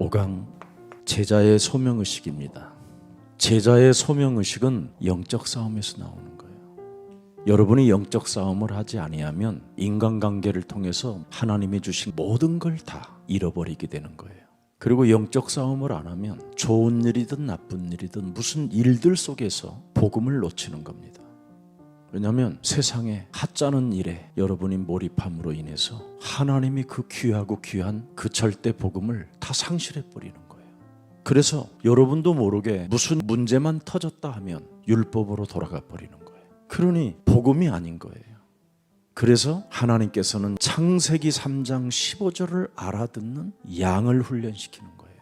5강 제자의 소명의식입니다. 제자의 소명의식은 영적 싸움에서 나오는 거예요. 여러분이 영적 싸움을 하지 아니하면 인간관계를 통해서 하나님이 주신 모든 걸 다 잃어버리게 되는 거예요. 그리고 영적 싸움을 안 하면 좋은 일이든 나쁜 일이든 무슨 일들 속에서 복음을 놓치는 겁니다. 왜냐하면 세상에 하찮은 일에 여러분이 몰입함으로 인해서 하나님이 그 귀하고 귀한 그 절대 복음을 다 상실해 버리는 거예요. 그래서 여러분도 모르게 무슨 문제만 터졌다 하면 율법으로 돌아가 버리는 거예요. 그러니 복음이 아닌 거예요. 그래서 하나님께서는 창세기 3장 15절을 알아듣는 양을 훈련시키는 거예요.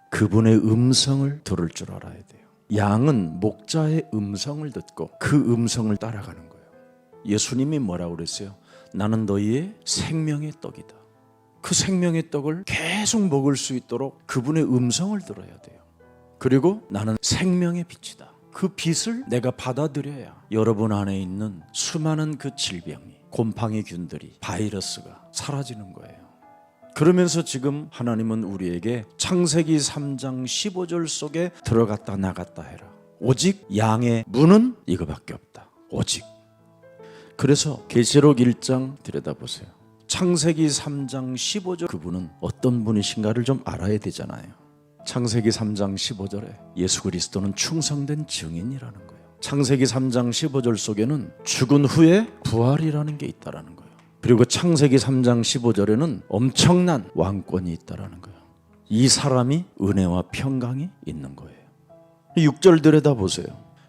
그분의 음성을 들을 줄 알아야 돼요. 양은 목자의 음성을 듣고 그 음성을 따라가는 거예요. 예수님이 뭐라고 그랬어요? 나는 너희의 생명의 떡이다. 그 생명의 떡을 계속 먹을 수 있도록 그분의 음성을 들어야 돼요. 그리고 나는 생명의 빛이다. 그 빛을 내가 받아들여야 여러분 안에 있는 수많은 그 질병이, 곰팡이균들이, 바이러스가 사라지는 거예요. 그러면서 지금 하나님은 우리에게 창세기 3장 15절 속에 들어갔다 나갔다 해라. 오직 양의 문은 이거밖에 없다. 오직. 그래서 계시록 1장 들여다보세요. 창세기 3장 15절 그분은 어떤 분이신가를 좀 알아야 되잖아요. 창세기 3장 15절에 예수 그리스도는 충성된 증인이라는 거예요. 창세기 3장 15절 속에는 죽은 후에 부활이라는 게 있다라는 거예요. 그리고 창세기 3장 15절에는 엄청난 왕권이 있다라는 거예요. 이 사람이 은혜와 평강이 있는 거예요. 6절 들여다보세요.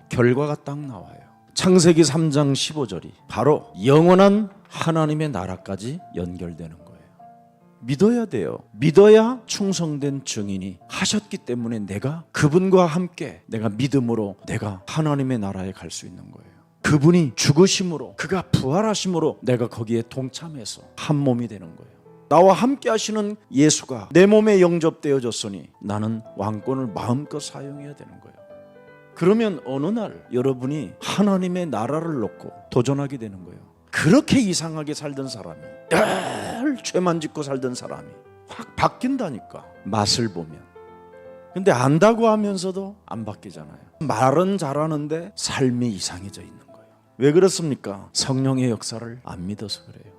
결과가 딱 나와요. 창세기 3장 15절이 바로 영원한 하나님의 나라까지 연결되는 거예요. 믿어야 돼요. 믿어야 충성된 증인이 하셨기 때문에 내가 그분과 함께 내가 믿음으로 내가 하나님의 나라에 갈 수 있는 거예요. 그분이 죽으심으로 그가 부활하심으로 내가 거기에 동참해서 한 몸이 되는 거예요. 나와 함께 하시는 예수가 내 몸에 영접되어졌으니 나는 왕권을 마음껏 사용해야 되는 거예요. 그러면 어느 날 여러분이 하나님의 나라를 놓고 도전하게 되는 거예요. 그렇게 이상하게 살던 사람이 늘 죄만 짓고 살던 사람이 확 바뀐다니까. 맛을 보면. 근데 안다고 하면서도 안 바뀌잖아요. 말은 잘하는데 삶이 이상해져 있는 거예요. 왜 그렇습니까? 성령의 역사를 안 믿어서 그래요.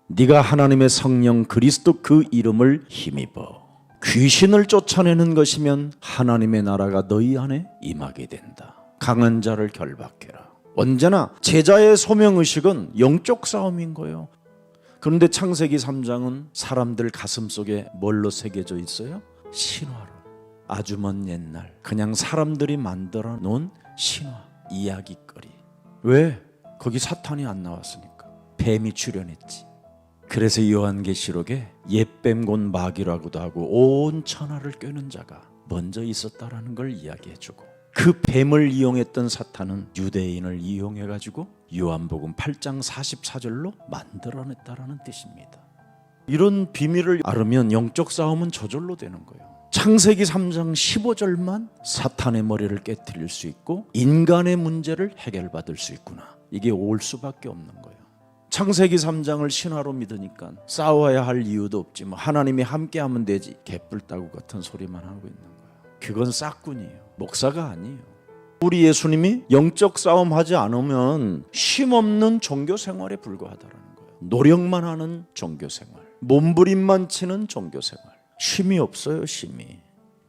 네가 하나님의 성령 그리스도 그 이름을 힘입어 귀신을 쫓아내는 것이면 하나님의 나라가 너희 안에 임하게 된다. 강한 자를 결박해라. 언제나 제자의 소명의식은 영적 싸움인 거예요. 그런데 창세기 3장은 사람들 가슴 속에 뭘로 새겨져 있어요? 신화로. 아주 먼 옛날 그냥 사람들이 만들어 놓은 신화, 이야기거리. 왜? 거기 사탄이 안 나왔으니까. 뱀이 출현했지. 그래서 요한계시록에 옛뱀 곧 마귀라고도 하고 온 천하를 꿰는 자가 먼저 있었다라는 걸 이야기해주고, 그 뱀을 이용했던 사탄은 유대인을 이용해가지고 요한복음 8장 44절로 만들어냈다라는 뜻입니다. 이런 비밀을 알으면 영적 싸움은 저절로 되는 거예요. 창세기 3장 15절만 사탄의 머리를 깨트릴 수 있고 인간의 문제를 해결받을 수 있구나. 이게 올 수밖에 없는 거예요. 창세기 3장을 신화로 믿으니까 싸워야 할 이유도 없지. 뭐 하나님이 함께하면 되지. 개뿔 따구 같은 소리만 하고 있는 거예요. 그건 싹군이에요. 목사가 아니에요. 우리 예수님이 영적 싸움하지 않으면 쉼없는 종교 생활에 불과하다라는 거예요. 노력만 하는 종교 생활, 몸부림만 치는 종교 생활. 쉼이 없어요. 쉼이.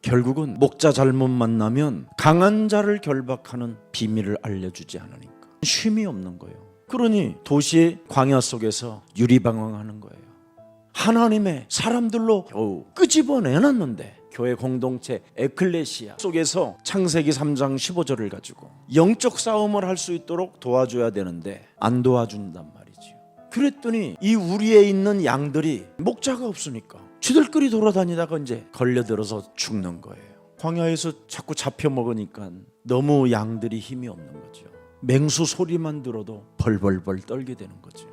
결국은 목자 잘못 만나면 강한 자를 결박하는 비밀을 알려주지 않으니까 쉼이 없는 거예요. 그러니 도시의 광야 속에서 유리방황하는 거예요. 하나님의 사람들로 겨우 끄집어내놨는데 교회 공동체 에클레시아 속에서 창세기 3장 15절을 가지고 영적 싸움을 할 수 있도록 도와줘야 되는데 안 도와준단 말이지요. 그랬더니 이 우리에 있는 양들이 목자가 없으니까 쥐들끼리 돌아다니다가 이제 걸려들어서 죽는 거예요. 광야에서 자꾸 잡혀 먹으니까 너무 양들이 힘이 없는 거죠. 맹수 소리만 들어도 벌벌벌 떨게 되는 거죠.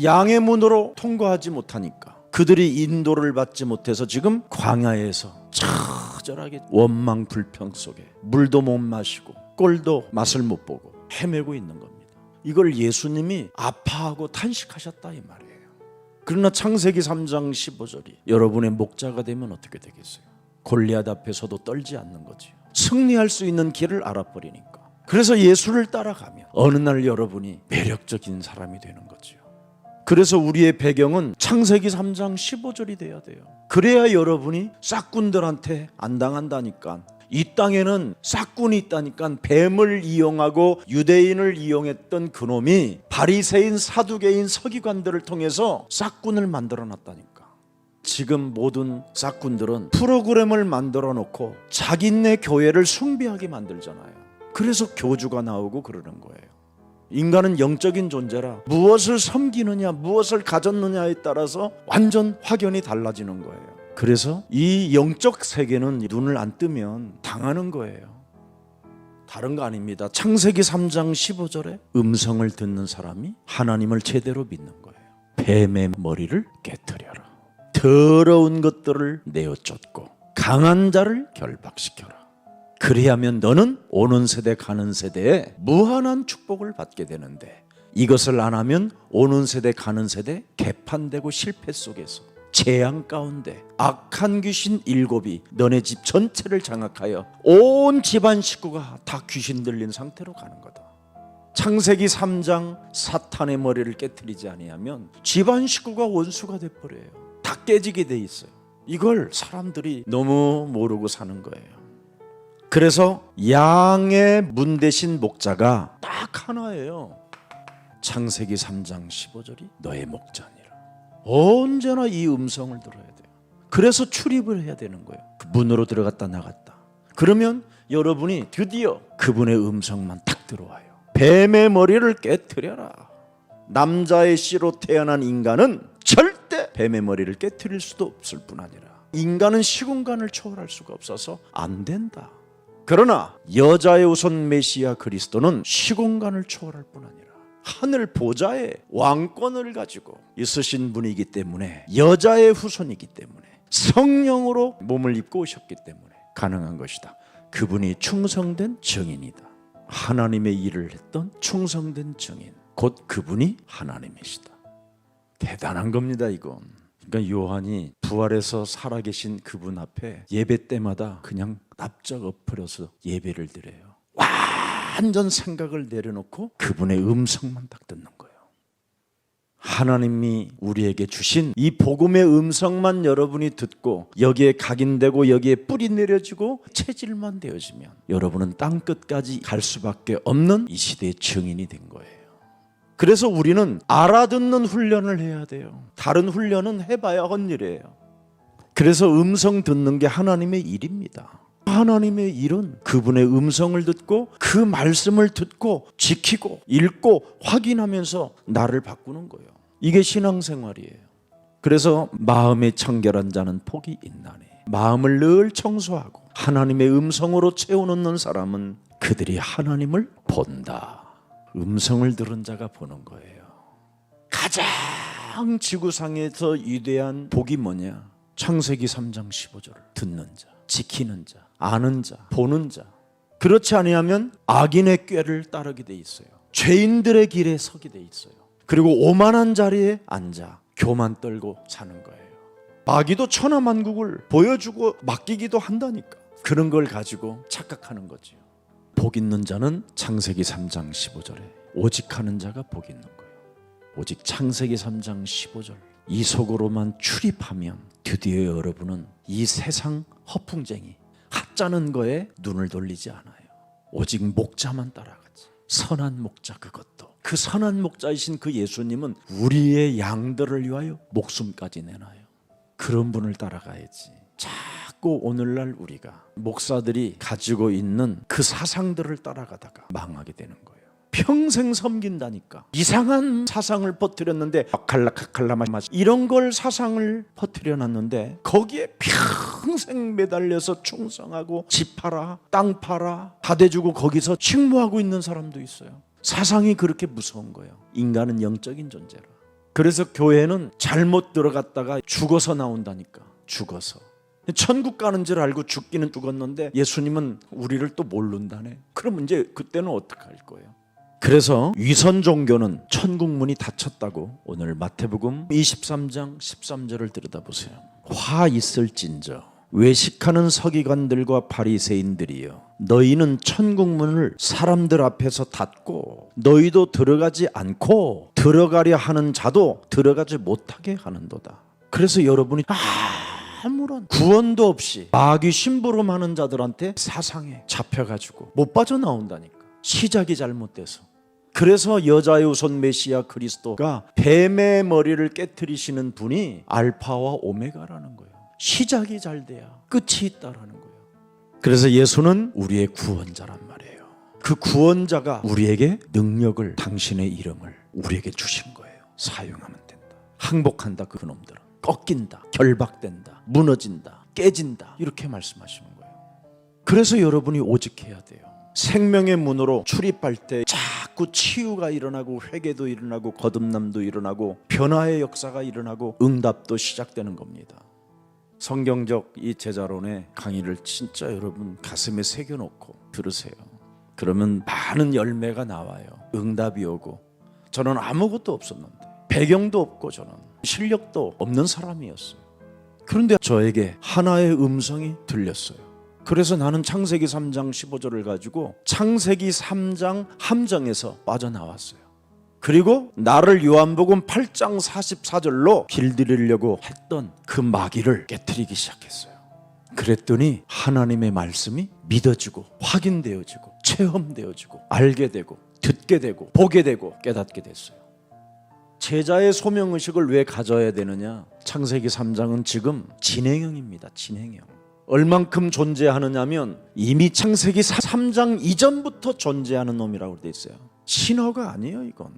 양의 문으로 통과하지 못하니까 그들이 인도를 받지 못해서 지금 광야에서 처절하게 원망 불평 속에 물도 못 마시고 꼴도 맛을 못 보고 헤매고 있는 겁니다. 이걸 예수님이 아파하고 탄식하셨다 이 말이에요. 그러나 창세기 3장 15절이 여러분의 목자가 되면 어떻게 되겠어요? 골리앗 앞에서도 떨지 않는 거지요. 승리할 수 있는 길을 알아버리니까. 그래서 예수를 따라가면 어느 날 여러분이 매력적인 사람이 되는 거지요. 그래서 우리의 배경은 창세기 3장 15절이 돼야 돼요. 그래야 여러분이 싹군들한테 안 당한다니까. 이 땅에는 싹군이 있다니까. 뱀을 이용하고 유대인을 이용했던 그놈이 바리새인, 사두개인, 서기관들을 통해서 싹군을 만들어 놨다니까. 지금 모든 싹군들은 프로그램을 만들어 놓고 자기네 교회를 숭배하게 만들잖아요. 그래서 교주가 나오고 그러는 거예요. 인간은 영적인 존재라 무엇을 섬기느냐, 무엇을 가졌느냐에 따라서 완전 확연히 달라지는 거예요. 그래서 이 영적 세계는 눈을 안 뜨면 당하는 거예요. 다른 거 아닙니다. 창세기 3장 15절에 음성을 듣는 사람이 하나님을 제대로 믿는 거예요. 뱀의 머리를 깨트려라. 더러운 것들을 내어 쫓고 강한 자를 결박시켜라. 그리하면 너는 오는 세대 가는 세대에 무한한 축복을 받게 되는데, 이것을 안 하면 오는 세대 가는 세대 개판되고 실패 속에서 재앙 가운데 악한 귀신 7이 너네 집 전체를 장악하여 온 집안 식구가 다 귀신 들린 상태로 가는 거다. 창세기 3장 사탄의 머리를 깨트리지 아니하면 집안 식구가 원수가 돼버려요. 다 깨지게 돼 있어요. 이걸 사람들이 너무 모르고 사는 거예요. 그래서 양의 문 대신 목자가 딱 하나예요. 창세기 3장 15절이 너의 목자니라. 언제나 이 음성을 들어야 돼요. 그래서 출입을 해야 되는 거예요. 그 문으로 들어갔다 나갔다. 그러면 여러분이 드디어 그분의 음성만 딱 들어와요. 뱀의 머리를 깨트려라. 남자의 씨로 태어난 인간은 절대 뱀의 머리를 깨트릴 수도 없을 뿐 아니라 인간은 시공간을 초월할 수가 없어서 안 된다. 그러나 여자의 우선 메시아 그리스도는 시공간을 초월할 뿐 아니라 하늘 보좌의 왕권을 가지고 있으신 분이기 때문에, 여자의 후손이기 때문에, 성령으로 몸을 입고 오셨기 때문에 가능한 것이다. 그분이 충성된 증인이다. 하나님의 일을 했던 충성된 증인, 곧 그분이 하나님이시다. 대단한 겁니다 이건. 그러니까 요한이 부활해서 살아계신 그분 앞에 예배 때마다 그냥 납작 엎어려서 예배를 드려요. 완전 생각을 내려놓고 그분의 음성만 딱 듣는 거예요. 하나님이 우리에게 주신 이 복음의 음성만 여러분이 듣고 여기에 각인되고 여기에 뿌리 내려지고 체질만 되어지면 여러분은 땅끝까지 갈 수밖에 없는 이 시대의 증인이 된 거예요. 그래서 우리는 알아듣는 훈련을 해야 돼요. 다른 훈련은 해봐야 헛일이에요. 그래서 음성 듣는 게 하나님의 일입니다. 하나님의 일은 그분의 음성을 듣고 그 말씀을 듣고 지키고 읽고 확인하면서 나를 바꾸는 거예요. 이게 신앙생활이에요. 그래서 마음이 청결한 자는 복이 있나니, 마음을 늘 청소하고 하나님의 음성으로 채워놓는 사람은 그들이 하나님을 본다. 음성을 들은 자가 보는 거예요. 가장 지구상에서 위대한 복이 뭐냐? 창세기 3장 15절을 듣는 자, 지키는 자, 아는 자, 보는 자. 그렇지 아니하면 악인의 꾀를 따르게 돼 있어요. 죄인들의 길에 서게 돼 있어요. 그리고 오만한 자리에 앉아 교만 떨고 사는 거예요. 마귀도 천하만국을 보여주고 맡기기도 한다니까. 그런 걸 가지고 착각하는 거죠. 복 있는 자는 창세기 3장 15절에 오직 하는 자가 복 있는 거예요. 오직 창세기 3장 15절 이 속으로만 출입하면 드디어 여러분은 이 세상 허풍쟁이 하찮은 거에 눈을 돌리지 않아요. 오직 목자만 따라가지. 선한 목자, 그것도 그 선한 목자이신 그 예수님은 우리의 양들을 위하여 목숨까지 내놔요. 그런 분을 따라가야지. 자꾸 오늘날 우리가 목사들이 가지고 있는 그 사상들을 따라가다가 망하게 되는 거예요. 평생 섬긴다니까. 이상한 사상을 퍼뜨렸는데 칼라마시 이런 걸 사상을 퍼뜨려놨는데 거기에 평생 매달려서 충성하고 집 팔아 땅 팔아 다 대주고 거기서 식모하고 있는 사람도 있어요. 사상이 그렇게 무서운 거예요. 인간은 영적인 존재라. 그래서 교회는 잘못 들어갔다가 죽어서 나온다니까. 죽어서 천국 가는 줄 알고 죽기는 죽었는데 예수님은 우리를 또 모른다네. 그럼 이제 그때는 어떻게 할 거예요? 그래서 위선 종교는 천국 문이 닫혔다고 오늘 마태복음 23장 13절을 들여다보세요. 화 있을진저 외식하는 서기관들과 바리새인들이여, 너희는 천국문을 사람들 앞에서 닫고 너희도 들어가지 않고 들어가려 하는 자도 들어가지 못하게 하는도다. 그래서 여러분이 아무런 구원도 없이 마귀 심부름하는 자들한테 사상에 잡혀가지고 못 빠져나온다니까. 시작이 잘못돼서. 그래서 여자의 우선 메시아 그리스도가 뱀의 머리를 깨트리시는 분이 알파와 오메가라는 거예요. 시작이 잘 돼야 끝이 있다라는 거예요. 그래서 예수는 우리의 구원자란 말이에요. 그 구원자가 우리에게 능력을, 당신의 이름을 우리에게 주신 거예요. 사용하면 된다. 항복한다. 그놈들은 꺾인다, 결박된다, 무너진다, 깨진다, 이렇게 말씀하시는 거예요. 그래서 여러분이 오직해야 돼요. 생명의 문으로 출입할 때 자꾸 치유가 일어나고 회개도 일어나고 거듭남도 일어나고 변화의 역사가 일어나고 응답도 시작되는 겁니다. 성경적 이 제자론의 강의를 진짜 여러분 가슴에 새겨놓고 들으세요. 그러면 많은 열매가 나와요. 응답이 오고. 저는 아무것도 없었는데, 배경도 없고 저는 실력도 없는 사람이었어요. 그런데 저에게 하나의 음성이 들렸어요. 그래서 나는 창세기 3장 15절을 가지고 창세기 3장 함정에서 빠져나왔어요. 그리고 나를 요한복음 8장 44절로 길들이려고 했던 그 마귀를 깨트리기 시작했어요. 그랬더니 하나님의 말씀이 믿어지고 확인되어지고 체험되어지고 알게 되고 듣게 되고 보게 되고 깨닫게 됐어요. 제자의 소명의식을 왜 가져야 되느냐? 창세기 3장은 지금 진행형입니다. 진행형. 얼만큼 존재하느냐면 이미 창세기 3장 이전부터 존재하는 놈이라고 돼 있어요. 신화가 아니에요. 이건.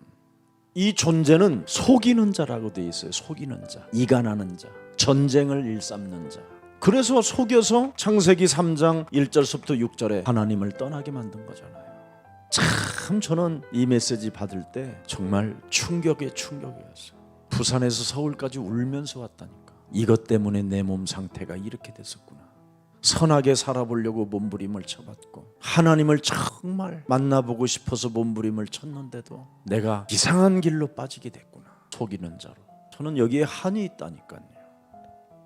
이 존재는 속이는 자라고 돼 있어요. 속이는 자, 이간하는 자, 전쟁을 일삼는 자. 그래서 속여서 창세기 3장 1절부터 6절에 하나님을 떠나게 만든 거잖아요. 참 저는 이 메시지 받을 때 정말 충격이었어요. 부산에서 서울까지 울면서 왔다니까. 이것 때문에 내 몸 상태가 이렇게 됐었구나. 선하게 살아보려고 몸부림을 쳐봤고 하나님을 정말 만나보고 싶어서 몸부림을 쳤는데도 내가 이상한 길로 빠지게 됐구나. 속이는 자로. 저는 여기에 한이 있다니까요.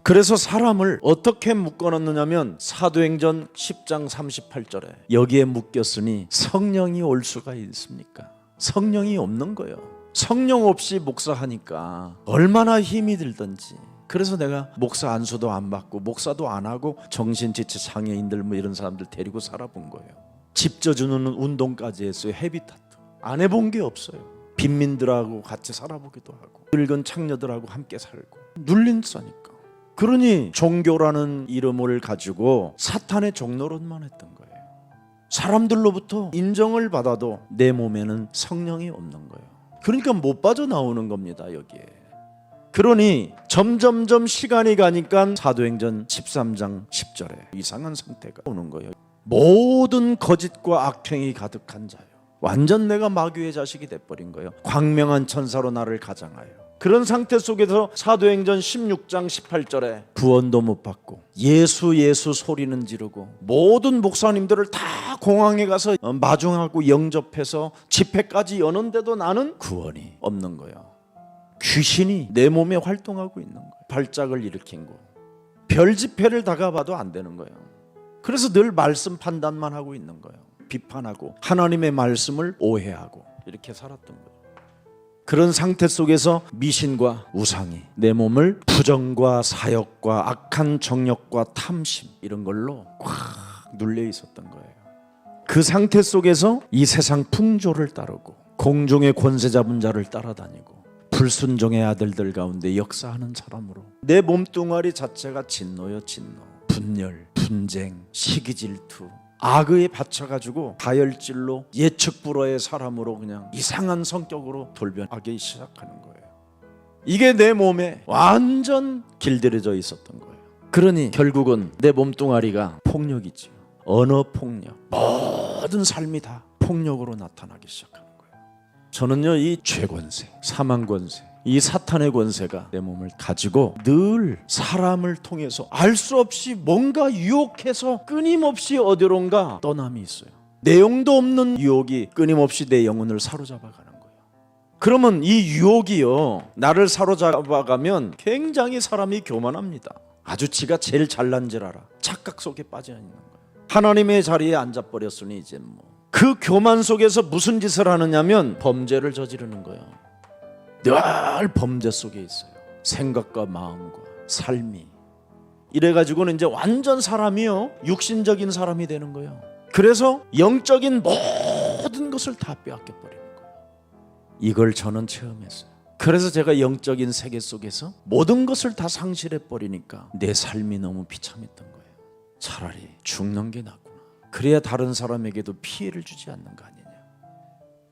그래서 사람을 어떻게 묶어놨느냐면 사도행전 10장 38절에 여기에 묶였으니 성령이 올 수가 있습니까? 성령이 없는 거예요. 성령 없이 목사하니까 얼마나 힘이 들던지. 그래서 내가 목사 안수도 안 받고 목사도 안 하고 정신지체 장애인들 뭐 이런 사람들 데리고 살아본 거예요. 집 져주는 운동까지 했어요. 헤비타트. 안 해본 게 없어요. 빈민들하고 같이 살아보기도 하고 늙은 창녀들하고 함께 살고 눌린다니까. 그러니 종교라는 이름을 가지고 사탄의 종노릇만 했던 거예요. 사람들로부터 인정을 받아도 내 몸에는 성령이 없는 거예요. 그러니까 못 빠져나오는 겁니다. 여기에. 그러니 점점점 시간이 가니까 사도행전 13장 10절에 이상한 상태가 오는 거예요. 모든 거짓과 악행이 가득한 자요. 완전 내가 마귀의 자식이 돼버린 거예요. 광명한 천사로 나를 가장하여. 그런 상태 속에서 사도행전 16장 18절에 구원도 못 받고 예수 소리는 지르고 모든 목사님들을 다 공항에 가서 마중하고 영접해서 집회까지 여는데도 나는 구원이 없는 거예요. 귀신이 내 몸에 활동하고 있는 거예요. 발작을 일으킨 거. 별 집회를 다가봐도 안 되는 거예요. 그래서 늘 말씀 판단만 하고 있는 거예요. 비판하고 하나님의 말씀을 오해하고 이렇게 살았던 거예요. 그런 상태 속에서 미신과 우상이 내 몸을 부정과 사욕과 악한 정욕과 탐심 이런 걸로 꽉 눌려 있었던 거예요. 그 상태 속에서 이 세상 풍조를 따르고 공중의 권세 잡은 자를 따라다니고 불순종의 아들들 가운데 역사하는 사람으로 내 몸뚱아리 자체가 진노요 진노, 분열, 분쟁, 시기질투, 악의에 받쳐가지고 다혈질로 예측불허의 사람으로 그냥 이상한 성격으로 돌변하기 시작하는 거예요. 이게 내 몸에 완전 길들여져 있었던 거예요. 그러니 결국은 내 몸뚱아리가 폭력이지요. 언어 폭력, 모든 삶이 다 폭력으로 나타나기 시작하는 거예요. 저는요 이 죄권세, 사망권세, 이 사탄의 권세가 내 몸을 가지고 늘 사람을 통해서 알 수 없이 뭔가 유혹해서 끊임없이 어디론가 떠남이 있어요. 내용도 없는 유혹이 끊임없이 내 영혼을 사로잡아가는 거예요. 그러면 이 유혹이요 나를 사로잡아가면 굉장히 사람이 교만합니다. 아주 지가 제일 잘난 줄 알아. 착각 속에 빠져 있는 거예요. 하나님의 자리에 앉아버렸으니 이제 뭐 그 교만 속에서 무슨 짓을 하느냐면 범죄를 저지르는 거예요. 늘 범죄 속에 있어요. 생각과 마음과 삶이. 이래가지고는 이제 완전 사람이요, 육신적인 사람이 되는 거예요. 그래서 영적인 모든 것을 다 빼앗겨 버리는 거예요. 이걸 저는 체험했어요. 그래서 제가 영적인 세계 속에서 모든 것을 다 상실해 버리니까 내 삶이 너무 비참했던 거예요. 차라리 죽는 게 낫구나. 그래야 다른 사람에게도 피해를 주지 않는 거 아니냐.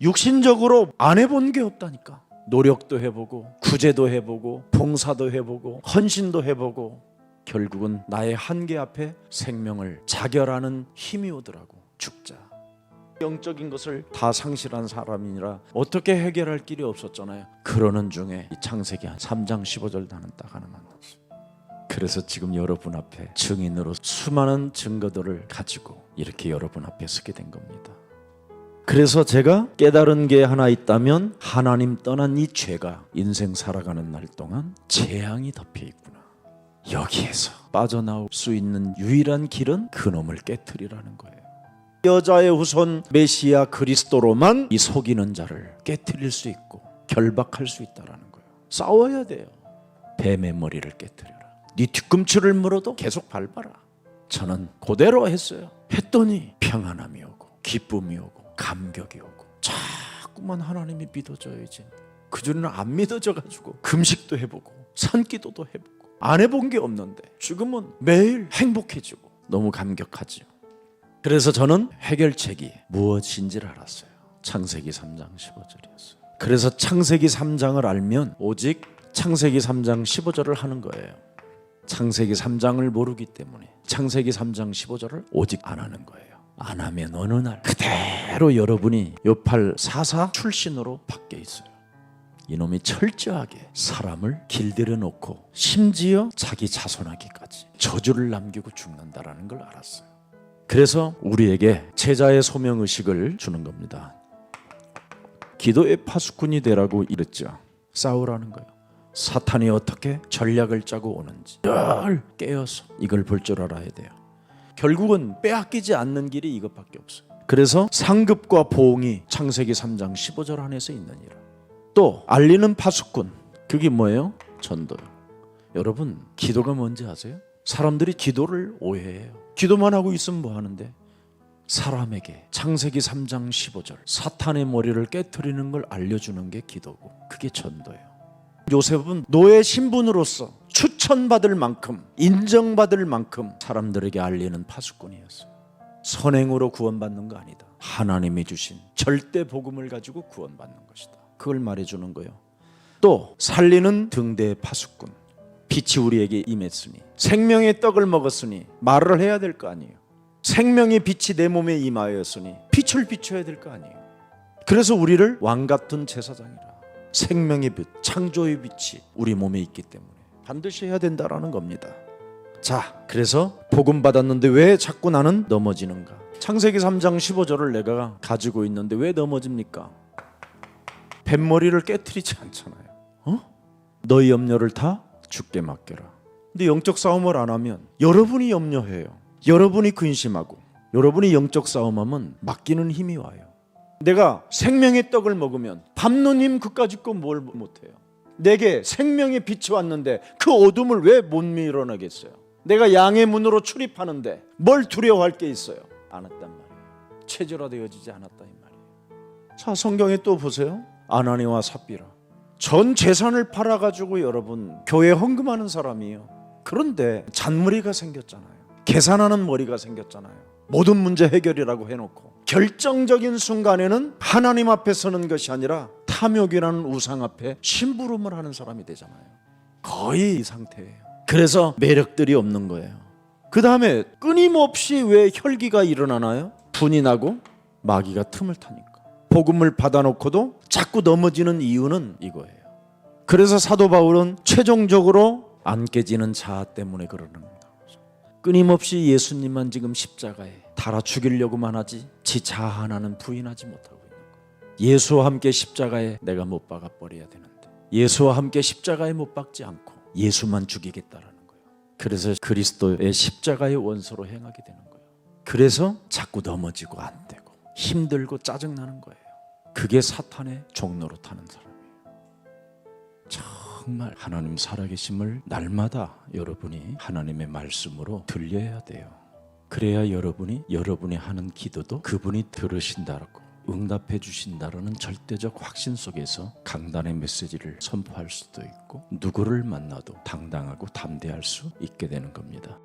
육신적으로 안 해본 게 없다니까. 노력도 해보고 구제도 해보고 봉사도 해보고 헌신도 해보고 결국은 나의 한계 앞에 생명을 자결하는 힘이 오더라고. 죽자. 영적인 것을 다 상실한 사람이라 어떻게 해결할 길이 없었잖아요. 그러는 중에 창세기 3장 15절 나는 딱 하나 만났어요. 그래서 지금 여러분 앞에 증인으로 수많은 증거들을 가지고 이렇게 여러분 앞에 서게 된 겁니다. 그래서 제가 깨달은 게 하나 있다면 하나님 떠난 이 죄가 인생 살아가는 날 동안 재앙이 덮여 있구나. 여기에서 빠져나올 수 있는 유일한 길은 그놈을 깨트리라는 거예요. 여자의 후손 메시아 그리스도로만 이 속이는 자를 깨트릴 수 있고 결박할 수 있다는 거예요. 싸워야 돼요. 뱀의 머리를 깨트려라. 네 뒤꿈치를 물어도 계속 밟아라. 저는 그대로 했어요. 했더니 평안함이 오고 기쁨이 오고 감격이 오고 자꾸만 하나님이 믿어져요. 이제 그전에는 안 믿어져가지고 금식도 해보고 산기도도 해보고 안 해본 게 없는데 지금은 매일 행복해지고 너무 감격하죠. 그래서 저는 해결책이 무엇인지를 알았어요. 창세기 3장 15절이었어요. 그래서 창세기 3장을 알면 오직 창세기 3장 15절을 하는 거예요. 창세기 3장을 모르기 때문에 창세기 3장 15절을 오직 안 하는 거예요. 안 하면 어느 날 그대로 여러분이 요팔 44 출신으로 바뀌어 있어요. 이놈이 철저하게 사람을 길들여 놓고 심지어 자기 자손하기까지 저주를 남기고 죽는다라는 걸 알았어요. 그래서 우리에게 제자의 소명의식을 주는 겁니다. 기도의 파수꾼이 되라고 이랬죠. 싸우라는 거예요. 사탄이 어떻게 전략을 짜고 오는지 늘 깨어서 이걸 볼 줄 알아야 돼요. 결국은 빼앗기지 않는 길이 이것밖에 없어요. 그래서 상급과 보응이 창세기 3장 15절 안에서 있느니라. 또 알리는 파수꾼, 그게 뭐예요? 전도요. 여러분, 기도가 뭔지 아세요? 사람들이 기도를 오해해요. 기도만 하고 있으면 뭐 하는데? 사람에게 창세기 3장 15절 사탄의 머리를 깨트리는 걸 알려주는 게 기도고, 그게 전도예요. 요셉은 노예 신분으로서 추천받을 만큼, 인정받을 만큼 사람들에게 알리는 파수꾼이었어요. 선행으로 구원받는 거 아니다. 하나님이 주신 절대 복음을 가지고 구원받는 것이다. 그걸 말해주는 거예요. 또 살리는 등대의 파수꾼, 빛이 우리에게 임했으니 생명의 떡을 먹었으니 말을 해야 될 거 아니에요. 생명의 빛이 내 몸에 임하였으니 빛을 비춰야 될 거 아니에요. 그래서 우리를 왕 같은 제사장이라, 생명의 빛, 창조의 빛이 우리 몸에 있기 때문에 반드시 해야 된다라는 겁니다. 자, 그래서 복음 받았는데 왜 자꾸 나는 넘어지는가? 창세기 3장 15절을 내가 가지고 있는데 왜 넘어집니까? 뱃머리를 깨트리지 않잖아요. 너희 염려를 다 주께 맡겨라. 근데 영적 싸움을 안 하면 여러분이 염려해요. 여러분이 근심하고 여러분이 영적 싸움하면 맡기는 힘이 와요. 내가 생명의 떡을 먹으면 밟는 힘 그까짓 거 뭘 못해요. 내게 생명의 빛이 왔는데 그 어둠을 왜 못 밀어내겠어요? 내가 양의 문으로 출입하는데 뭘 두려워할 게 있어요? 않았단 말이에요. 체질화되어지지 않았다 이 말이에요. 자, 성경에 또 보세요. 아나니와 삽비라 전 재산을 팔아가지고 여러분 교회 헌금하는 사람이에요. 그런데 잔머리가 생겼잖아요. 계산하는 머리가 생겼잖아요. 모든 문제 해결이라고 해놓고 결정적인 순간에는 하나님 앞에 서는 것이 아니라 탐욕이라는 우상 앞에 심부름을 하는 사람이 되잖아요. 거의 이 상태예요. 그래서 매력들이 없는 거예요. 그 다음에 끊임없이 왜 혈기가 일어나나요? 분이 나고 마귀가 틈을 타니까. 복음을 받아놓고도 자꾸 넘어지는 이유는 이거예요. 그래서 사도 바울은 최종적으로 안 깨지는 자아 때문에 그러는 겁니다. 끊임없이 예수님만 지금 십자가에 달아 죽이려고만 하지 지 자아 하나는 부인하지 못하고 있는 거예요. 예수와 함께 십자가에 내가 못 박아 버려야 되는데 예수와 함께 십자가에 못 박지 않고 예수만 죽이겠다라는 거예요. 그래서 그리스도의 십자가의 원소로 행하게 되는 거예요. 그래서 자꾸 넘어지고 안 되고 힘들고 짜증나는 거예요. 그게 사탄의 종로로 타는 사람이에요. 정말 하나님 살아계심을 날마다 여러분이 하나님의 말씀으로 들려야 돼요. 그래야 여러분이 하는 기도도 그분이 들으신다고 응답해 주신다라는 절대적 확신 속에서 강단의 메시지를 선포할 수도 있고 누구를 만나도 당당하고 담대할 수 있게 되는 겁니다.